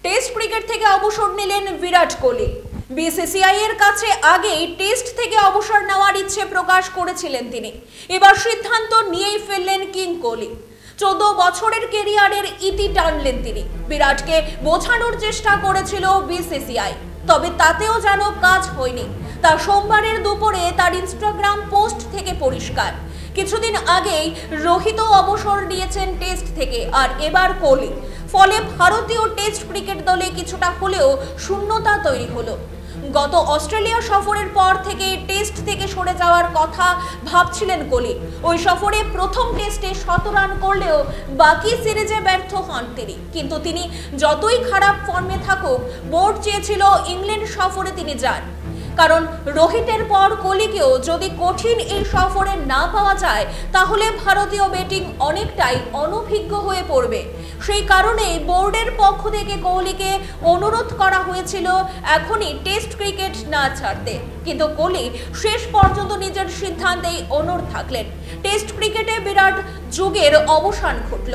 Test cricket থেকে অবসর নিলেন বিরাট কোহলি। বিসিসিআই এর কাছে আগেই টেস্ট থেকে অবসর নেওয়ার ইচ্ছে প্রকাশ করেছিলেন তিনি। এবার সিদ্ধান্ত নিয়েই ফেললেন কিং কোহলি। 14 বছরের ক্যারিয়ারের ইতি টানলেন তিনি। বিরাটকে বোঝানোর চেষ্টা করেছিল বিসিসিআই, তবে তাতেও যেন কাজ হয়নি। তা সোমবারের দুপুরে তার ইনস্টাগ্রাম পোস্ট থেকে পরিষ্কার। কিছুদিন আগেই রোহিত অবসর নিয়েছেন টেস্ট থেকে, আর এবার কোহলি। ফলে ভারতীয় টেস্ট ক্রিকেট দলে কিছুটা হলেও শূন্যতা তৈরি হলো। গত অস্ট্রেলিয়া সফরের পর থেকে টেস্ট থেকে সরে যাওয়ার কথা ভাবছিলেন কোহলি। ওই সফরে প্রথম টেস্টে 100 রান করলেও বাকি সিরিজে ব্যর্থ হন তিনি। কিন্তু তিনি যতই খারাপ ফর্মে থাকুক, বোর্ড চেয়েছিল ইংল্যান্ড সফরে তিনি যান। কারণ রোহিতের পর কোহলিকেও যদি কঠিন এই সফরে না পাওয়া যায়, তাহলে ভারতীয় ব্যাটিং অনেকটাই অনভিজ্ঞ হয়ে পড়বে। সেই কারণেই বোর্ডের পক্ষ থেকে কোহলিকে অনুরোধ করা হয়েছিল এখনই টেস্ট ক্রিকেট না ছাড়তে। কিন্তু কোহলি শেষ পর্যন্ত নিজের সিদ্ধান্তেই অনড় থাকলেন। টেস্ট ক্রিকেটে বিরাট যুগের অবসান ঘটল।